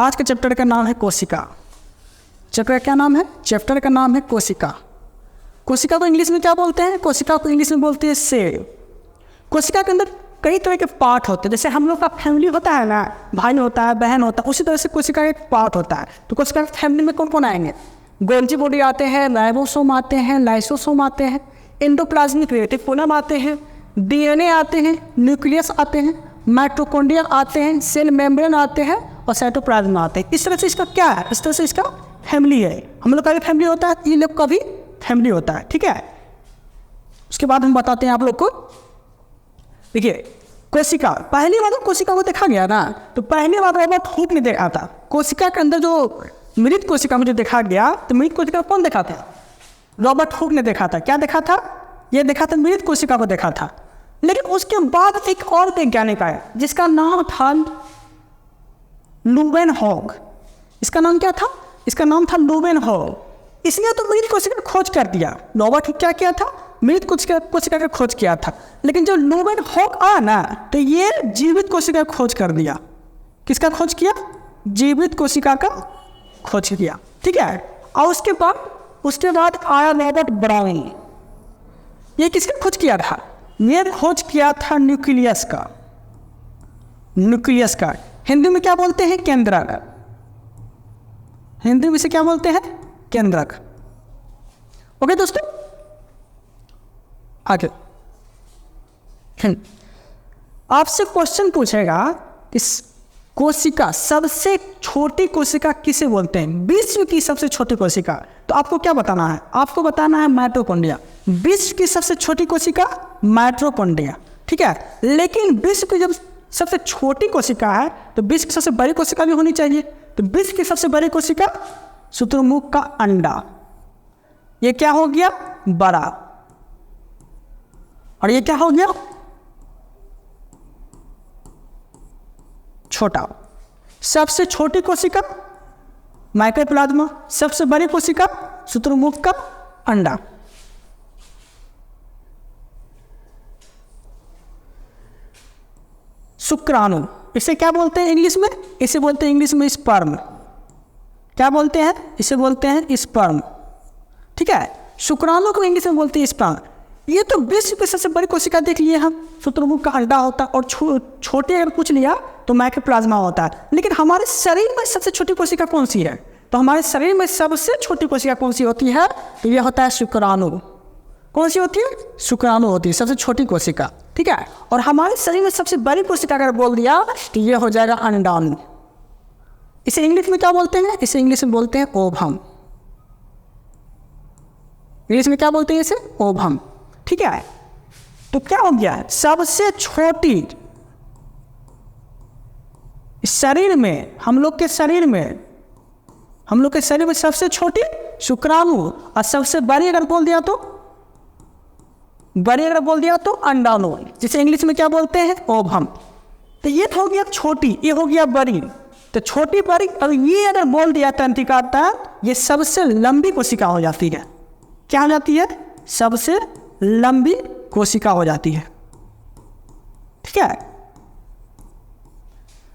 आज के चैप्टर का नाम है कोशिका। चैप्टर का क्या नाम है? चैप्टर का नाम है कोशिका। कोशिका को इंग्लिश में क्या बोलते हैं? कोशिका को इंग्लिश में बोलते हैं सेल। कोशिका के अंदर कई तरह के पार्ट होते हैं। जैसे हम लोग का फैमिली होता है ना, भाई होता है, बहन होता है, उसी तरह से कोशिका का एक पार्ट होता है। तो कोशिका की फैमिली में कौन कौन आएंगे? गोल्जी बॉडी आते हैं, राइबोसोम आते हैं, लाइसोसोम आते हैं, एंडोप्लाज्मिक रेटिकुलम आते हैं, डीएनए आते हैं, न्यूक्लियस आते हैं, माइटोकॉन्ड्रिया आते हैं, सेल मेम्ब्रेन आते हैं और साइटोप्लाज्म आते हैं। इस तरह से इसका क्या है? इस तरह से इसका फैमिली है। हम लोग का भी फैमिली होता है, ये लोग का भी फैमिली होता है, ठीक है। उसके बाद हम बताते हैं आप लोग को। देखिए कोशिका, पहली बार कोशिका को देखा गया ना, तो पहली बार रॉबर्ट हुक ने देखा था। कोशिका के अंदर जो मृत कोशिका में जो देखा गया, तो मृत कोशिका कौन देखा था? रॉबर्ट हुक ने देखा था। क्या देखा था? ये देखा था, मृत कोशिका को देखा था। लेकिन उसके बाद एक और वैज्ञानिक आया जिसका नाम था लुवेनहॉग। इसका नाम क्या था? इसका नाम था लुवेनहॉग। इसने तो मृत कोशिका का खोज कर दिया। रॉबर्ट हुक क्या किया था? मृत कोशिका का खोज किया था। लेकिन जो लुवेनहॉग आया ना, तो ये जीवित कोशिका का खोज कर दिया। किसका खोज किया? जीवित कोशिका का खोज किया, ठीक है। और उसके बाद आया रॉबर्ट ब्राउन। ये किसका खोज किया था? ये खोज किया था न्यूक्लियस का। न्यूक्लियस का हिंदी में क्या बोलते हैं? केंद्रक। हिंदी में से क्या बोलते हैं? केंद्रक। ओके दोस्तों, आगे आपसे क्वेश्चन पूछेगा, इस कोशिका, सबसे छोटी कोशिका किसे बोलते हैं? विश्व की सबसे छोटी कोशिका। तो आपको क्या बताना है? आपको बताना है माइटोकॉन्ड्रिया। विश्व की सबसे छोटी कोशिका माइटोकॉन्ड्रिया, ठीक है। लेकिन विश्व की जब सबसे छोटी कोशिका है, तो विश्व की सबसे बड़ी कोशिका भी होनी चाहिए। तो विश्व की सबसे बड़ी कोशिका शुतुरमुर्ग का अंडा। ये क्या हो गया? बड़ा। और ये क्या हो गया? छोटा। सबसे छोटी कोशिका माइकोप्लाज्मा, सबसे बड़ी कोशिका शुतुरमुर्ग का अंडा। शुक्राणु, इसे क्या बोलते हैं इंग्लिश में? इसे बोलते हैं इंग्लिश में स्पर्म। क्या बोलते हैं? इसे बोलते हैं स्पर्म, ठीक है। शुक्राणु को इंग्लिश में बोलते हैं स्पर्म। ये तो विश्व की सबसे बड़ी कोशिका देख लिए हम, शुतुरमुर्ग का अंडा होता है। और छोटे अगर पूछ लिया तो माइकोप्लाज्मा होता है। लेकिन हमारे शरीर में सबसे छोटी कोशिका कौन सी है? तो हमारे शरीर में सबसे छोटी कोशिका कौन सी होती है? तो ये होता है शुक्राणु। कौन सी होती है? शुक्राणु होती है सबसे छोटी कोशिका, ठीक है। और हमारे शरीर में सबसे बड़ी कोशिका अगर बोल दिया तो ये हो जाएगा अंडाणु। इसे इंग्लिश में क्या बोलते हैं? इसे इंग्लिश में बोलते हैं ओवम। इंग्लिश में क्या बोलते हैं इसे? ओवम, ठीक है। तो क्या हो गया? सबसे छोटी शरीर में, हम लोग के शरीर में सबसे छोटी शुक्राणु, और सबसे बड़ी अगर बोल दिया तो अंडाणु, जिसे इंग्लिश में क्या बोलते हैं? ओवम। तो ये हो गया छोटी, ये हो गया बड़ी। तो छोटी बड़ी, और ये अगर बोल दिया तंत्रिका, ये सबसे लंबी कोशिका हो जाती है। क्या हो जाती है? सबसे लंबी कोशिका हो जाती है, ठीक है।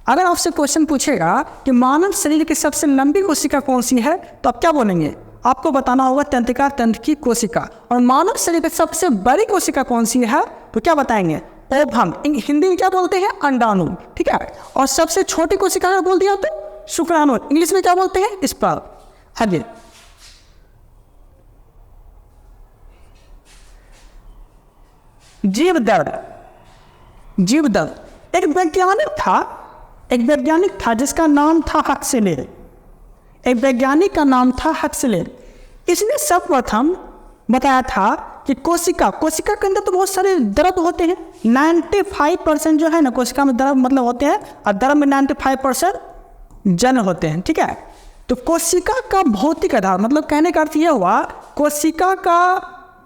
अगर आपसे क्वेश्चन पूछेगा कि मानव शरीर की सबसे लंबी कोशिका कौन सी है, तो आप क्या बोलेंगे? आपको बताना होगा तंत्रिका तंत्र की कोशिका। और मानव शरीर की सबसे बड़ी कोशिका कौन सी है, तो क्या बताएंगे? ओवम। हिंदी में क्या बोलते हैं? अंडाणु, ठीक है। और सबसे छोटी कोशिका अगर बोल दिया तो शुक्राणु। इंग्लिश में क्या बोलते हैं? स्पर्म। आगे जीवदल। एक वैज्ञानिक था जिसका नाम था हक्सले। एक वैज्ञानिक का नाम था हक्सले। इसने सर्वप्रथम बताया था कि कोशिका के अंदर तो बहुत सारे द्रव होते हैं। 95% जो है ना कोशिका में द्रव मतलब होते हैं, और द्रव में 95% जल होते हैं, ठीक है। तो कोशिका का भौतिक आधार, मतलब कहने का अर्थ यह हुआ, कोशिका का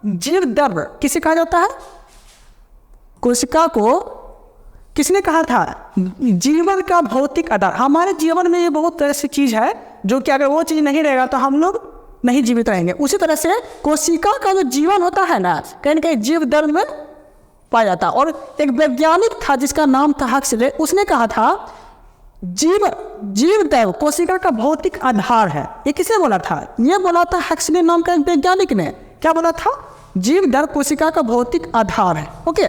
जीव द्रव किसे कहा जाता है? कोशिका को किसने कहा था? जीवन का भौतिक आधार। हमारे जीवन में ये बहुत ऐसी चीज है जो कि अगर वो चीज नहीं रहेगा तो हम लोग नहीं जीवित रहेंगे। उसी तरह से कोशिका का जो जीवन होता है ना, कहीं ना कहीं जीव द्रव में पाया जाता। और एक वैज्ञानिक था जिसका नाम था हक्सले, उसने कहा था जीव जीव दैव कोशिका का भौतिक आधार है। ये किसने बोला था? ये बोला था हक्सले नाम का एक वैज्ञानिक ने। क्या बोला था? जीव दैव कोशिका का भौतिक आधार है। ओके,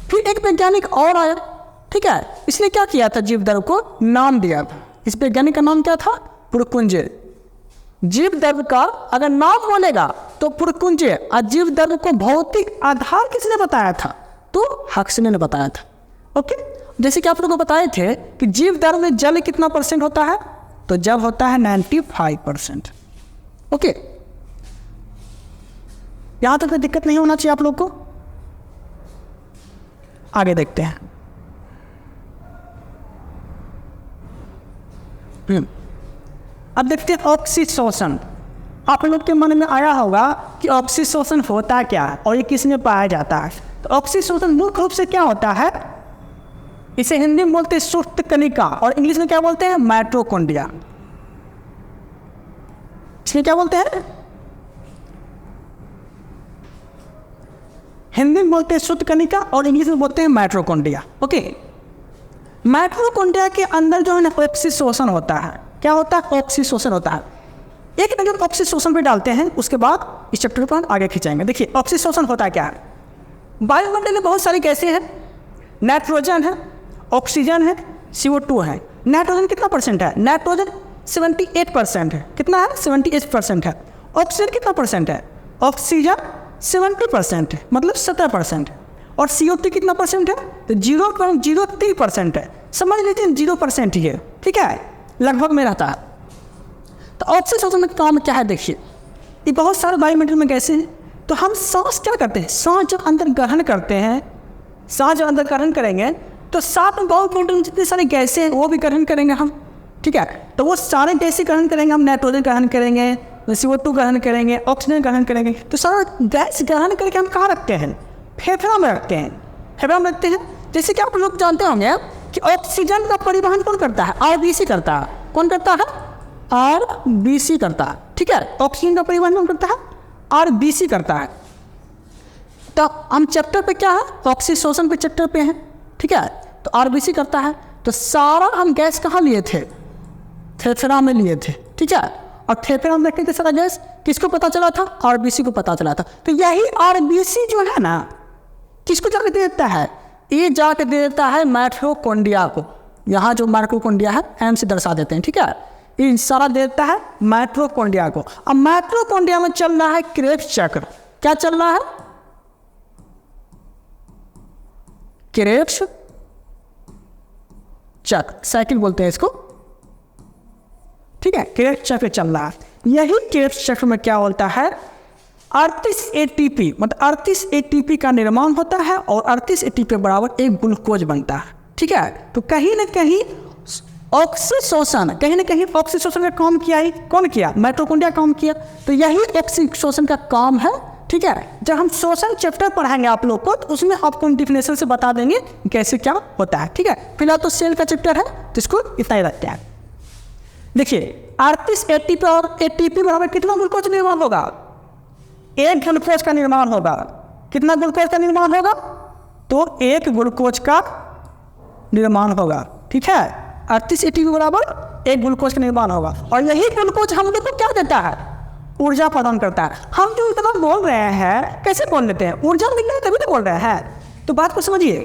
फिर एक वैज्ञानिक और आया, ठीक है, इसने क्या किया था? जीव दैव को नाम दिया था। इस वैज्ञानिक का नाम क्या था? पुरकुंजे। जीव दैव का अगर नाम बोलेगा तो पुरकुंजे, और जीव दैव को भौतिक आधार किसने बताया था? तो हक्सले ने बताया था। ओके, जैसे कि आप लोगों को बताए थे कि जीव दैव में जल कितना % होता है? तो जल होता है 95%। ओके, यहां तक कोई दिक्कत नहीं होना चाहिए आप लोग को। आगे देखते हैं। अब देखते हैं ऑक्सीशोषण। आप लोग के मन में आया होगा कि ऑक्सीशोषण होता क्या है और ये किस में पाया जाता है। तो ऑक्सीशोषण मुख्य रूप से क्या होता है? इसे हिंदी में बोलते हैं सुप्त कणिका, और इंग्लिश में क्या बोलते हैं? माइटोकॉन्ड्रिया। इसमें क्या बोलते हैं? हिंदी में बोलते हैं सुप्त कणिका और इंग्लिश में बोलते हैं माइटोकॉन्ड्रिया। ओके, माइटोकॉन्ड्रिया के अंदर जो है ना ऑक्सीशोषण होता है। क्या होता है? ऑक्सीशोषण होता है। एक नजर ऑक्सीशोषण पे डालते हैं, उसके बाद इस चैप्टर पर आगे खींचेंगे। देखिए ऑक्सीशोषण होता क्या है। वायुमंडल में बहुत सारी गैसें हैं, नाइट्रोजन है, ऑक्सीजन है, CO2 है। नाइट्रोजन कितना % है? नाइट्रोजन 78% है। कितना है? 78% है। ऑक्सीजन कितना % है? ऑक्सीजन 70% है, मतलब 70% है। और CO2 कितना % है? तो 0.03% है। समझ लीजिए 0% ही है, ठीक है, लगभग में रहता है। तो ऑक्सीशोषण में काम क्या है? देखिए, ये बहुत सारे वायुमंडल में गैसें हैं। तो हम सांस क्या करते हैं? सांस जब अंदर ग्रहण करते हैं, सांस जब अंदर ग्रहण करेंगे तो साथ में वायुमंडल में जितने सारे गैसें हैं वो भी ग्रहण करेंगे हम, ठीक है। तो वो सारे गैसें ग्रहण करेंगे हम। नाइट्रोजन ग्रहण करेंगे, CO2 ग्रहण करेंगे, ऑक्सीजन ग्रहण करेंगे। तो सारा गैस ग्रहण करके हम कहाँ रखते हैं? फेफड़ा में रखते हैं। फेफड़ा में रखते हैं। जैसे कि आप लोग जानते होंगे कि ऑक्सीजन का परिवहन कौन करता है? RBC करता है। कौन करता है? RBC करता है, ठीक है। ऑक्सीजन का परिवहन कौन करता है? RBC करता है। तो हम चैप्टर पे क्या है? ऑक्सीशोषण पे चैप्टर पे हैं, ठीक है। तो RBC करता है। तो सारा हम गैस कहाँ लिए थे? फेफड़ा में लिए थे, ठीक है। और फेफड़ा में रखने के सारा गैस किसको पता चला था? RBC को पता चला था। तो यही RBC जो है ना, किसको जाके दे देता है? ये जाके दे देता है माइटोकॉन्ड्रिया को। यहाँ जो माइटोकॉन्ड्रिया है M से दर्शा देते हैं, ठीक है। ये सारा देता है माइटोकॉन्ड्रिया को। अब माइटोकॉन्ड्रिया में चल रहा है क्रेब्स चक्र। क्या चल रहा है? क्रेब्स चक्र, साइकिल बोलते हैं इसको, ठीक है। क्रेब्स चक्र चल रहा है। यही क्रेब्स चक्र में क्या होता है? 38 ATP, मतलब 38 ATP का निर्माण होता है और 38 ATP बराबर एक ग्लूकोज बनता है, ठीक है। तो कहीं ना कहीं ऑक्सीशोषण, कहीं ना कहीं ऑक्सीशोषण का काम किया ही कौन किया? माइटोकॉन्ड्रिया काम किया। तो यही ऑक्सीशोषण का काम है, ठीक है। जब हम शोषण चैप्टर पढ़ाएंगे आप लोग को, तो उसमें आपको डिफिनेशन से बता देंगे कैसे क्या होता है, ठीक है। फिलहाल तो सेल का चैप्टर है, तो इसको इतना ही रखते हैं। देखिए 38 ATP और ATP बराबर कितना ग्लूकोज निर्माण होगा? एक ग्लूकोज का निर्माण होगा। कितना ग्लूकोज का निर्माण होगा? तो एक ग्लूकोज का निर्माण होगा, ठीक है। 38 ATP बराबर एक ग्लूकोज का निर्माण होगा। और यही ग्लूकोज हम लोग को क्या देता है? ऊर्जा प्रदान करता है। हम जो इतना बोल रहे हैं, कैसे बोल लेते हैं? ऊर्जा मिल रहा है तभी तो बोल रहे हैं। तो बात को समझिए।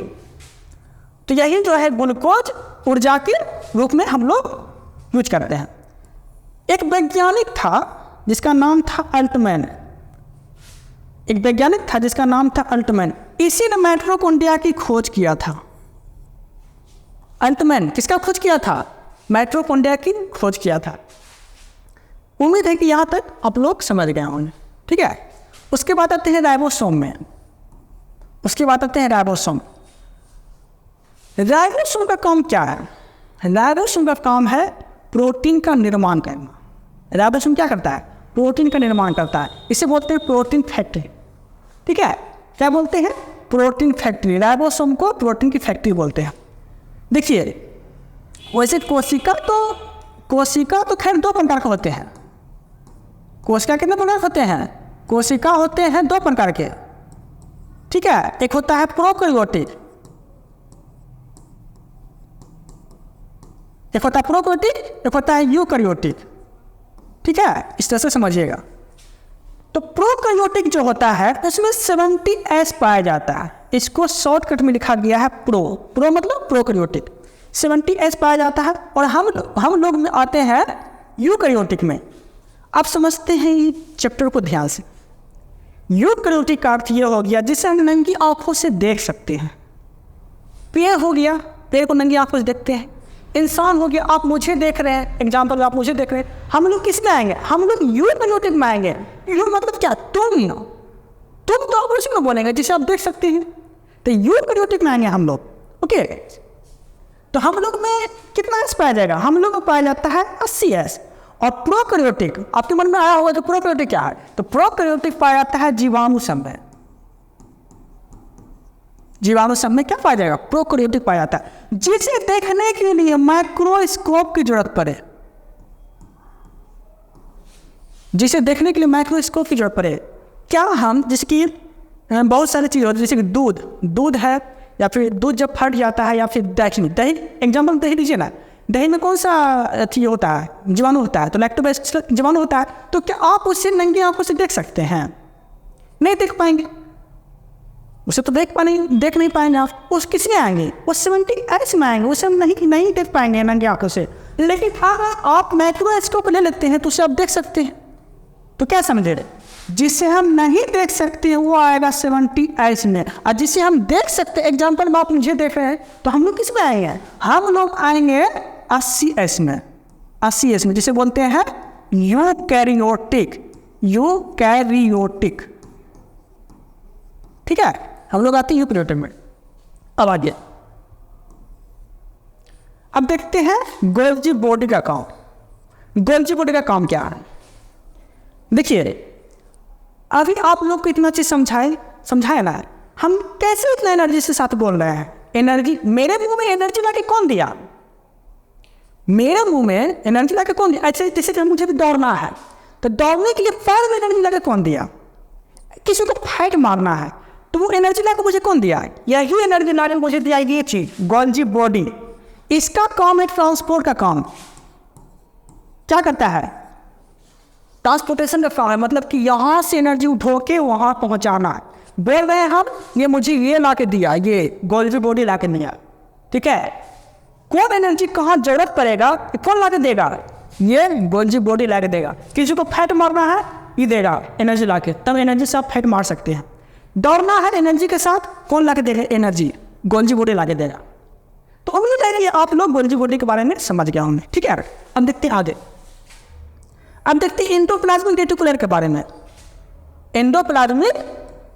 तो यही जो है ग्लूकोज ऊर्जा के रूप में हम लोग यूज करते हैं। एक वैज्ञानिक था जिसका नाम था अल्टमैन। एक वैज्ञानिक था जिसका नाम था अल्टमैन। इसी ने माइटोकॉन्ड्रिया की खोज किया था। अल्टमैन किसका खोज किया था? माइटोकॉन्ड्रिया की खोज किया था। उम्मीद है कि यहाँ तक आप लोग समझ गए होंगे, ठीक है। उसके बाद आते हैं राइबोसोम में। उसके बाद आते हैं राइबोसोम। राइबोसोम का काम क्या है? राइबोसोम का काम है प्रोटीन का निर्माण करना। राइबोसोम क्या करता है? प्रोटीन का निर्माण करता है। इसे बोलते हैं प्रोटीन फैक्ट्री, ठीक है। क्या बोलते हैं? Protein factory. राइबोसोम को प्रोटीन की फैक्ट्री बोलते हैं। देखिए वैसे कोशिका तो खैर दो प्रकार के होते हैं। कोशिका कितने प्रकार होते हैं? कोशिका होते हैं दो प्रकार के, ठीक है। एक होता है प्रोकैरियोटिक, एक होता है प्रोकैरियोटिक, एक होता है यूकैरियोटिक। ठीक है, इस तरह से समझिएगा। तो प्रोकैरियोटिक जो होता है उसमें 70S पाया जाता है। इसको शॉर्टकट में लिखा गया है प्रो। प्रो मतलब प्रोकैरियोटिक। 70S पाया जाता है। और हम लोग में आते हैं यूकैरियोटिक में। आप समझते हैं ये चैप्टर को ध्यान से। यूकैरियोटिक का अर्थ ये हो गया जिसे हम नंगी आंखों से देख सकते हैं। पेड़ हो गया, पेड़ को नंगी आंखों से देखते हैं। इंसान हो गया, आप मुझे देख रहे हैं, एग्जाम्पल आप मुझे देख रहे हैं। हम लोग किस में आएंगे? हम लोग यूकैरियोटिक में आएंगे। यू मतलब क्या? तुम तो आप उसी में बोलेंगे जिसे आप देख सकते हैं। तो यूकैरियोटिक में आएंगे हम लोग। ओके, तो हम लोग में कितना एस पाया जाएगा? हम लोग को पाया जाता है 80S। और प्रोकैरियोटिक, आपके मन में आया होगा तो प्रोकैरियोटिक क्या है? तो प्रोकैरियोटिक पाया जाता है जीवाणु सब में। जीवाणु सब में क्या पाया जाएगा? प्रोकैरियोटिक पाया जाता है, जिसे देखने के लिए माइक्रोस्कोप की जरूरत पड़े। जिसे देखने के लिए माइक्रोस्कोप की जरूरत पड़े। क्या हम, जिसकी बहुत सारी चीज़ होती है, जैसे कि दूध है, या फिर दूध जब फट जाता है, या फिर दही, एग्जाम्पल दही लीजिए ना। दही में कौन सा अथी होता है? जीवाणु होता है। तो लैक्टोबैसिलस जीवाणु होता है। तो क्या आप उसे नंगी आंखों से देख सकते हैं? नहीं देख पाएंगे। उसे तो देख नहीं पाएंगे आप। उस किस में आएंगे? वो 70S में आएंगे। उसे हम नहीं देख पाएंगे नंगी आंखों से। लेकिन अगर आप माइक्रोस्कोप ले लेते हैं तो उसे आप देख सकते हैं। तो क्या समझे रहे? जिसे हम नहीं देख सकते हैं वो आएगा 70S में, और जिसे हम देख सकते हैं, एग्जाम्पल में आप मुझे देख रहे हैं, तो हम लोग किस में आएंगे? हम लोग आएंगे 80S में। 80S में जिसे बोलते हैं यूकैरियोटिक। यूकैरियोटिक। ठीक है, हम लोग आते हैं यूकैरियोटिक में। अब आगे अब देखते हैं गोल्जी बॉडी का काम। गोल्जी बॉडी का काम क्या है? देखिए, अभी आप लोग को इतना चीज समझाए ना, हम कैसे उतना एनर्जी से साथ बोल रहे हैं। एनर्जी, मेरे मुंह में एनर्जी लाके कौन दिया? मेरे मुंह में एनर्जी लाके कौन दिया? ऐसे जैसे कि मुझे भी दौड़ना है, तो दौड़ने के लिए पैर में एनर्जी लाके कौन दिया? किसी को फाइट मारना है तो वो एनर्जी लाके मुझे कौन दिया? यही एनर्जी लाके मुझे दिया ये चीज, गोल्जी बॉडी। इसका काम है ट्रांसपोर्ट का काम। क्या करता है? ट्रांसपोर्टेशन का काम है, मतलब कि यहाँ से एनर्जी उठो के वहाँ पहुँचाना है। बोल रहे हैं हम, ये मुझे ये ला के दिया, ये गोल्जी बॉडी ला के दिया। ठीक है, कौन एनर्जी कहाँ जरूरत पड़ेगा कौन ला के देगा? ये गोल्जी बॉडी ला के देगा। किसी को फैट मारना है, ये देगा एनर्जी ला के, तब एनर्जी से आप फैट मार सकते हैं। दौड़ना है एनर्जी के साथ, कौन ला के देगा? एनर्जी, गोल्जी बॉडी ला के देगा। तो उम्मीद है कि आप लोग गोल्जी बॉडी के बारे में समझ गया होंगे। ठीक है, अब देखते हैं आगे। अब देखते हैं एंडोप्लाज्मिक रेटिकुलर के बारे में। एंडोप्लाज्मिक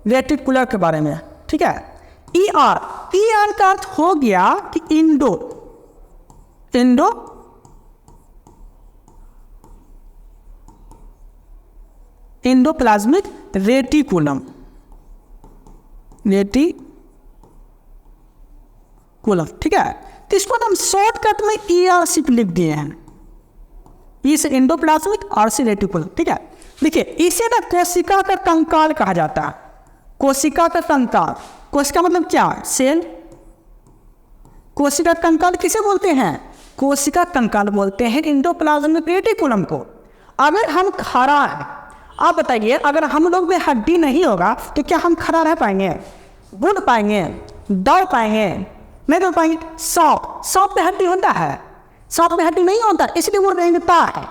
रेटिकुलर के बारे में। ठीक है, ER का अर्थ हो गया कि एंडोप्लाज्मिक रेटिकुलम। ठीक है, तो इसको हम शॉर्टकट में ER सिर्फ लिख दिए हैं। ई से एंडोप्लाज्मिक, आर से रेटिकुलम। ठीक है, देखिए इसे ना कोशिका का कंकाल कहा जाता है। कोशिका का कंकाल, कोशिका मतलब क्या? सेल। कोशिका कंकाल किसे बोलते हैं? कोशिका कंकाल बोलते हैं एंडोप्लाज्मिक रेटिकुलम को। अगर हम खड़ा है, आप बताइए, अगर हम लोग में हड्डी नहीं होगा तो क्या हम खड़ा रह पाएंगे? बुल पाएंगे? दौड़ पाएंगे? नहीं दौड़ पाएंगे। सांप में हड्डी होता है? सांप में हड्डी नहीं होता, इसलिए वो रेंगता है।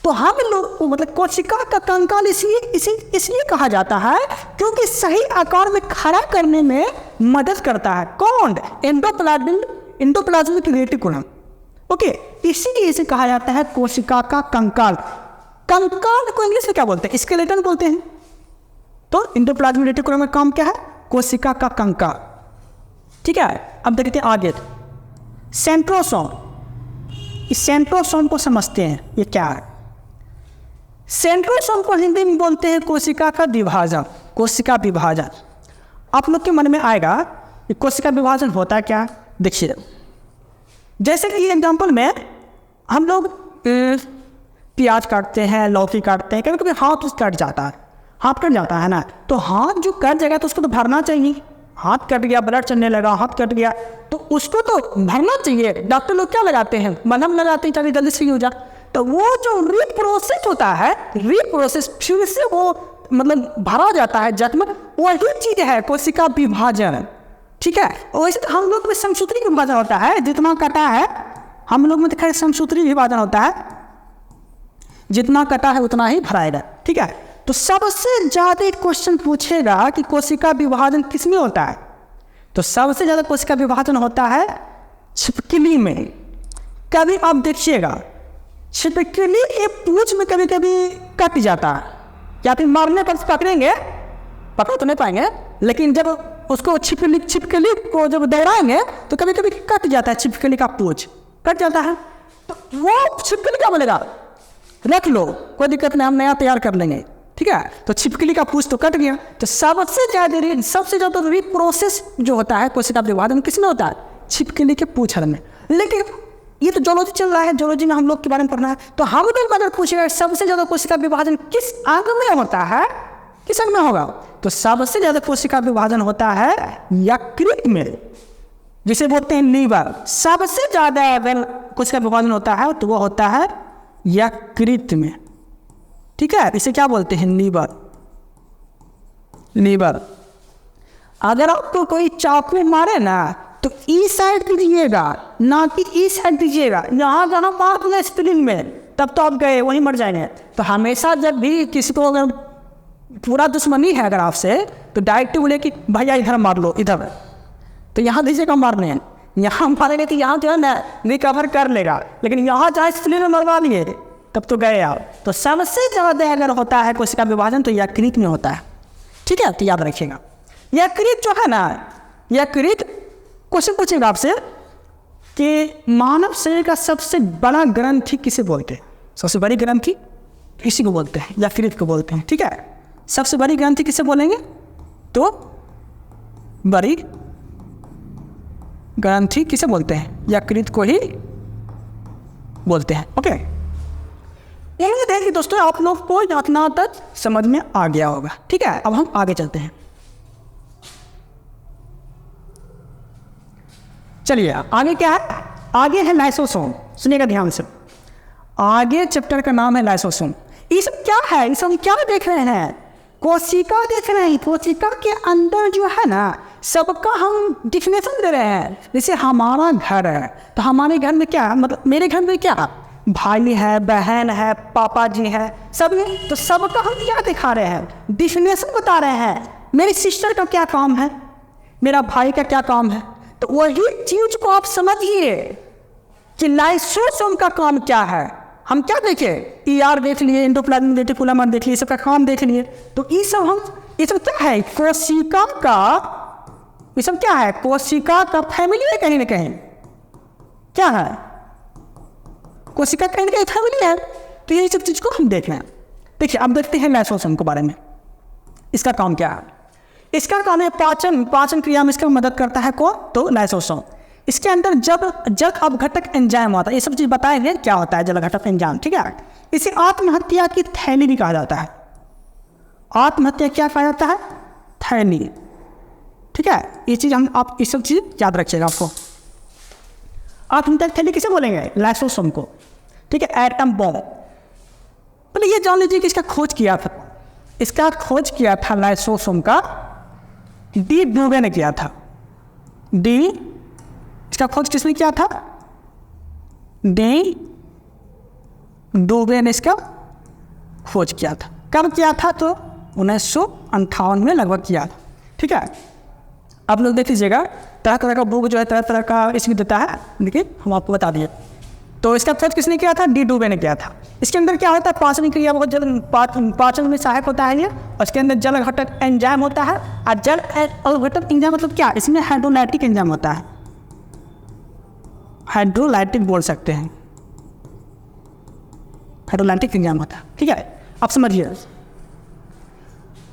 तो हम लोग मतलब कोशिका का कंकाल इसलिए कहा जाता है क्योंकि सही आकार में खड़ा करने में मदद करता है। कौन? Endoplasmic reticulum. ओके, इसीलिए इसे कहा जाता है कोशिका का कंकाल। कंकाल को इंग्लिश में क्या बोलते हैं? स्केलेटन बोलते हैं। तो एंडोप्लाज्मिक रेटिकुलम का काम क्या है? कोशिका का कंकाल। ठीक है, अब देखते हैं आगे। सेंट्रोसोम। इस सेंट्रोसोम को समझते हैं, ये क्या है? सेंट्रोसोम को हिंदी में बोलते हैं कोशिका का विभाजन। कोशिका विभाजन। आप लोग के मन में आएगा कि कोशिका विभाजन होता क्या? देखिए, जैसे कि एग्जांपल में हम लोग प्याज काटते हैं, लौकी काटते हैं, कभी कभी हाथ कट जाता है, हाथ कट जाता है ना, तो हाथ जो कट जाएगा तो उसको तो भरना चाहिए। हाथ कट गया, ब्लड चलने लगा, हाथ कट गया, तो उसको तो भरना चाहिए। डॉक्टर लोग क्या लगाते हैं, मलहम लगाते हैं ताकि जल्दी सही हो जाए। तो वो जो रीप्रोसेस होता है, रीप्रोसेस फिर से वो मतलब भरा जाता है जख्म, वही चीज है कोशिका विभाजन। ठीक है, वैसे तो हम लोग में समसूत्री विभाजन होता है, जितना कटा है हम लोग में दिखाई समसूत्री विभाजन होता है, जितना कटा है उतना ही भराएगा। ठीक है, तो सबसे ज्यादा क्वेश्चन पूछेगा कि कोशिका विभाजन किसमें होता है, तो सबसे ज्यादा कोशिका विभाजन होता है छिपकली में। कभी आप देखिएगा छिपकली एक पूंछ में कभी कभी कट जाता है, या फिर मारने पर पकड़ेंगे, पकड़ तो नहीं पाएंगे, लेकिन जब उसको छिपकली को जब दौड़ाएंगे तो कभी कभी कट जाता है, छिपकली का पूंछ कट जाता है। तो वो छिपकली क्या बोलेगा, रख लो कोई दिक्कत नहीं, हम नया तैयार कर लेंगे। ठीक है, तो छिपकली का पूंछ तो कट गया। तो सबसे ज्यादा रीप्रोसेस जो होता है कोशिका विभाजन किसमें होता है, छिपकली के पूंछ में। लेकिन ये तो जूलॉजी चल रहा है, जूलॉजी में हम लोग के बारे में पढ़ना है, तो हम लोग अगर पूछेगा सबसे ज्यादा कोशिका विभाजन किस अंग में होता है, किस अंग में होगा, तो सबसे ज्यादा कोशिका विभाजन होता है यकृत में, जिसे बोलते हैं लीवर। सबसे ज्यादा अगर कोशिका विभाजन होता है तो वो होता है यकृत में। ठीक है, इसे क्या बोलते हैं, लीवर। लीवर। अगर आपको कोई चाकू मारे ना तो इस साइड दीजिएगा, ना कि इस साइड दीजिएगा। यहाँ जाना मार दिया स्प्रिंग में, तब तो आप गए, वहीं मर जाएंगे। तो हमेशा जब भी किसी को अगर पूरा दुश्मनी है अगर आपसे, तो डायरेक्ट बोले कि भैया इधर मार लो, इधर, तो यहाँ दीजिएगा मारने। यहाँ मारेंगे तो यहाँ जो है ना रिकवर कर लेगा, लेकिन यहाँ जहाँ स्प्रिंग में मरवा लिए तब तो गए आप। तो सबसे ज़्यादा अगर होता है कोशिका विभाजन तो यकृत में होता है। ठीक है, तो याद रखिएगा। यकृत जो है ना, यकृत क्वेश्चन पूछेगा आपसे कि मानव शरीर का सबसे बड़ा ग्रंथि किसे बोलते हैं, सबसे बड़ी ग्रंथि किसी को बोलते हैं, यकृत को बोलते हैं। ठीक है, सबसे बड़ी ग्रंथि किसे बोलेंगे, तो बड़ी ग्रंथि किसे बोलते हैं, यकृत को ही बोलते हैं। ओके, ये देखिए दोस्तों, आप लोग को इतना तक समझ में आ गया होगा। ठीक है, अब हम आगे चलते हैं। चलिए आगे क्या है, आगे है लाइसोसोम। सुनिएगा ध्यान से, आगे चैप्टर का नाम है लाइसोसोम। ये सब क्या है, ये सब क्या देख रहे हैं, कोशिका देख रहे हैं। कोशिका के अंदर जो है ना सबका हम डिफिनेशन दे रहे हैं। जैसे हमारा घर है, तो हमारे घर में क्या, मतलब मेरे घर में क्या, भाई है, बहन है, पापा जी है, सब है। तो सबका हम क्या दिखा रहे हैं, डिफिनेशन बता रहे हैं। मेरी सिस्टर का क्या काम है, मेरा भाई का क्या काम है, तो वही चीज को आप समझिए कि लाइसोसोम का काम क्या है। हम क्या देखे, ER देख लिए, एंडोप्लाज्मिक रेटिकुलम देख लिए, सबका काम देख लिए। तो ये सब क्या है, कोशिका का, ये सब क्या है, कोशिका का फैमिली है कहीं ना कहीं। क्या है, कोशिका कहीं ना कहीं फैमिली है। तो ये सब चीज को हम देख रहे हैं। देखिए अब देखते हैं लाइसोसोम के बारे में। इसका काम क्या है, इसका काम है पाचन क्रिया में इसका मदद करता है कौन, तो लाइसोसोम। इसके अंदर जल अपघटक एंजाइम होता है, ये सब चीज़ बताएंगे क्या होता है जल अपघटक एंजाइम। ठीक है, इसे आत्महत्या की थैली भी कहा जाता है। आत्महत्या क्या कहा जाता है, थैली। ठीक है, ये चीज़ आप ये सब चीज़ याद रखिएगा। आपको आत्महत्या की थैली किसे बोलेंगे, लाइसोसोम को। ठीक है, एटम बॉम्ब। पहले ये जान लीजिए कि इसका खोज किया था, इसका खोज किया था लाइसोसोम का डी ब्रूवे ने किया था। इसका खोज किसने किया था, डी ब्रूवे ने इसका खोज किया था। कब किया था, तो 1958 में लगभग किया था। ठीक है, आप लोग देख लीजिएगा, तरह तरह का बुक जो है तरह तरह का इसमें देता है, देखिए हम आपको बता दिए। तो इसका खोज किसने किया था, डी ब्रूवे ने किया था। इसके अंदर क्या होता है, पाचन क्रिया बहुत जल्द पाचन में सहायक होता है ये। और इसके अंदर जल घटक एंजाइम होता है। और जल घटक एंजाइम मतलब क्या, इसमें हाइड्रोलाइटिक एंजाइम होता है, हाइड्रोलाइटिक बोल सकते हैं, हाइड्रोलाइटिक एंजाइम होता है। ठीक है, आप समझिए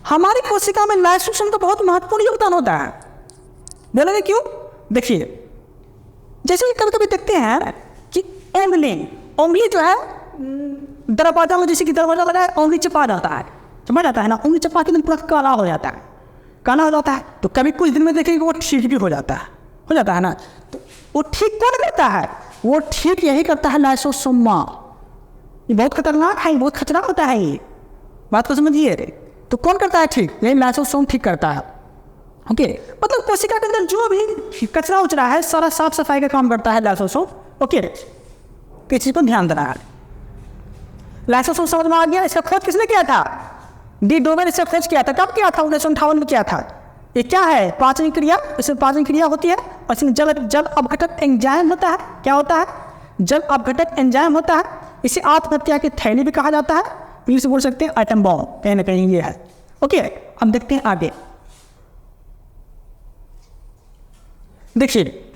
हमारी कोशिका में लाइसोसोम का बहुत महत्वपूर्ण योगदान होता है। बोलेंगे क्यों, देखिए जैसे कभी कभी देखते हैं कि उंगली जो है दरवाजा में, जैसे कि दरवाजा लगा है, उंगली चपा जाता है ना, उंगली चपा के पूरा काला हो जाता है। काला हो जाता है, तो कभी कुछ दिन में देखेंगे वो ठीक भी हो जाता है ना। तो वो ठीक कौन करता है? वो ठीक यही करता है लाइसोसोम। ये बहुत खतरनाक है, बहुत खतरनाक होता है ये, बात को समझिए। तो कौन करता है ठीक? यही लाइसोसोम ठीक करता है। ओके, मतलब कोशिका के अंदर जो भी कचरा उचरा है सारा साफ सफाई का काम करता है लाइसोसोम। ओके, किस चीज़ को ध्यान देना है। लाइसोसोम समझ में आ गया। इसका खोज किसने किया था? डी डोवेल इसका खोज किया था। कब किया था? 1958 में किया था। ये क्या है? पाचन क्रिया। इसमें पाचन क्रिया होती है और इसमें जल अपघटक एंजाइम होता है। क्या होता है? जल अपघटक एंजाइम होता है। इसे आत्महत्या की थैली भी कहा जाता है, इंग्लिश से बोल सकते हैं एटम बॉम्ब, कहीं ना कहीं ये है। ओके, अब देखते हैं आगे। देखिए,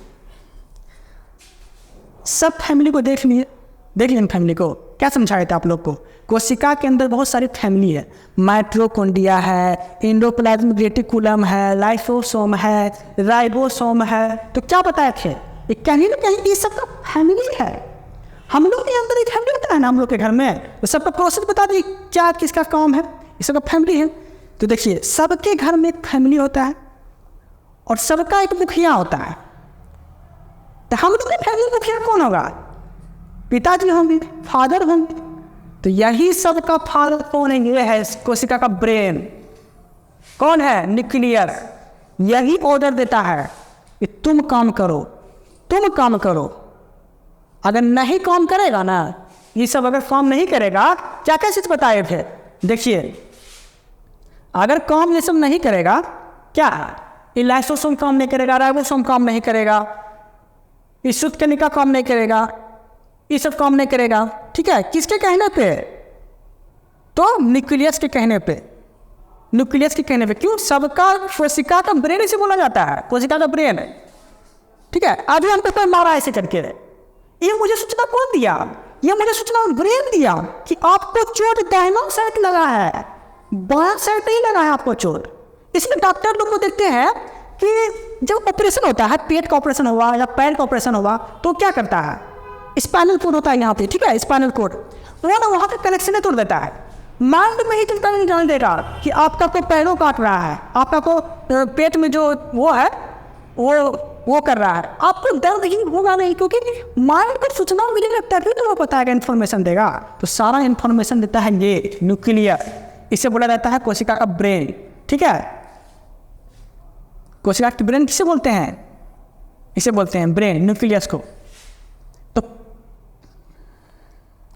सब फैमिली को देख लिए फैमिली को क्या समझाए थे आप लोग को? कोशिका के अंदर बहुत सारी फैमिली है। माइटोकॉन्ड्रिया है, एंडोप्लाज्मिक रेटिकुलम है, लाइसोसोम है, राइबोसोम है। तो क्या बताए थे? ये कहीं ना कहीं ये सब फैमिली है। हम लोग के अंदर एक फैमिली होता है ना, हम लोग के घर में, तो सबका प्रोसेस बता दी क्या किसका काम है। ये सबका फैमिली है। तो देखिए, सबके घर में एक फैमिली होता है और सबका एक मुखिया होता है। तो हम लोग के फैमिली मुखिया कौन होगा? पिताजी होंगे, फादर होंगे। तो यही सबका फादर कौन है? ये है कोशिका का ब्रेन। कौन है? न्यूक्लियस। यही ऑर्डर देता है कि तुम काम करो, तुम काम करो। अगर नहीं काम करेगा ना, ये सब अगर काम नहीं करेगा, क्या क्या चीज बताए थे? देखिए, अगर काम ये सब नहीं करेगा, क्या ये लाइसोसोम काम नहीं करेगा, राइबोसोम काम नहीं करेगा, ये शुद्ध कणिका काम नहीं करेगा, ये सब काम नहीं करेगा। ठीक है, किसके कहने पे? तो न्यूक्लियस के कहने पे। न्यूक्लियस के कहने पे। क्यों? सबका कोशिका का ब्रेन इसे बोला जाता है, कोशिका का ब्रेन है। ठीक है, अभी हम पेपर मारा ऐसे करके। ये मुझे सूचना कौन दिया? ये मुझे सूचना ब्रेन दिया कि आपको चोट दाहिना साइड लगा है, बायां साइड नहीं लगा है आपको चोट। इसलिए डॉक्टर लोग को देखते हैं कि जब ऑपरेशन होता है, पेट का ऑपरेशन हुआ या पैर का ऑपरेशन हुआ, तो क्या करता है? स्पाइनल कोड होता है यहाँ पे। ठीक है, स्पाइनल कोड वो ना वहाँ का कनेक्शन तोड़ देता है। माइंड में ही चिंता नहीं जान देगा कि आपका को पैरों काट रहा है, आपका को पेट में जो वो है वो कर रहा है। आपको दर्द ही होगा नहीं, क्योंकि माइंड को सूचना मिलेगा तभी तो वो पता है, इन्फॉर्मेशन देगा। तो सारा इन्फॉर्मेशन देता है ये न्यूक्लियस। इसे बोला जाता है कोशिका का ब्रेन। ठीक है, कोशिका का ब्रेन किसे बोलते हैं? इसे बोलते हैं ब्रेन, न्यूक्लियस को। तो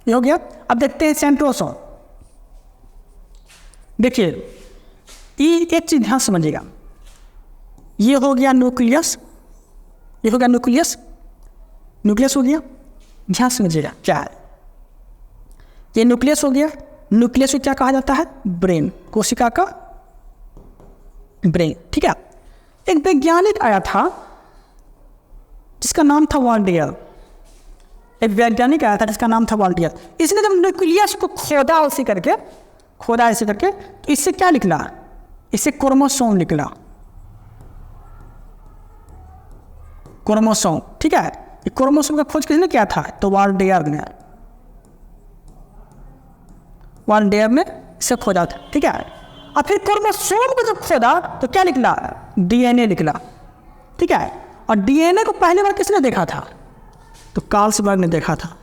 ये हो गया। अब देखते हैं सेंट्रोसोम। देखिए, ये एक चीज ध्यान समझिएगा। ये हो गया न्यूक्लियस, ये हो गया न्यूक्लियस, न्यूक्लियस हो गया। ध्यान समझिएगा क्या है। ये न्यूक्लियस हो गया। न्यूक्लियस को क्या कहा जाता है? ब्रेन, कोशिका का ब्रेन। ठीक है, एक वैज्ञानिक आया था जिसका नाम था वाल्डियर। एक वैज्ञानिक आया था जिसका नाम था वाल्डियर। इसने जब न्यूक्लियस को खोदा ऐसे करके, तो इससे क्या निकला? इससे क्रोमोसोम निकला, क्रोमोसोम। ठीक है, ये क्रोमोसोम का खोज किसने किया था? तो वाल्डियर ने इसे खोजा था। ठीक है, और फिर क्रोमोसोम को जब खोदा तो क्या निकला? डीएनए निकला। ठीक है, और डीएनए को पहली बार किसने देखा था? तो कार्लसबर्ग ने देखा था।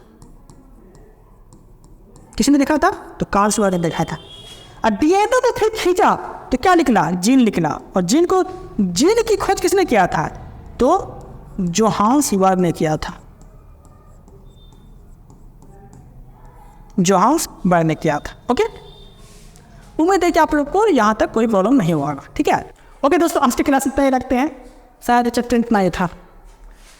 किसने देखा था? तो कार्लसबर्ग ने देखा था। और डीएनए को फिर खींचा तो क्या निकला? जीन निकला। और जीन की खोज किसने किया था? तो जोहान्सबर्ग ने किया था। जोहान्सबर्ग ने किया था। ओके, उम्मीद है कि आप लोग को यहाँ तक कोई प्रॉब्लम नहीं होगा। ठीक है, ओके दोस्तों, आज की क्लास इतना ही रखते हैं। शायद चैप्टर इतना ही था।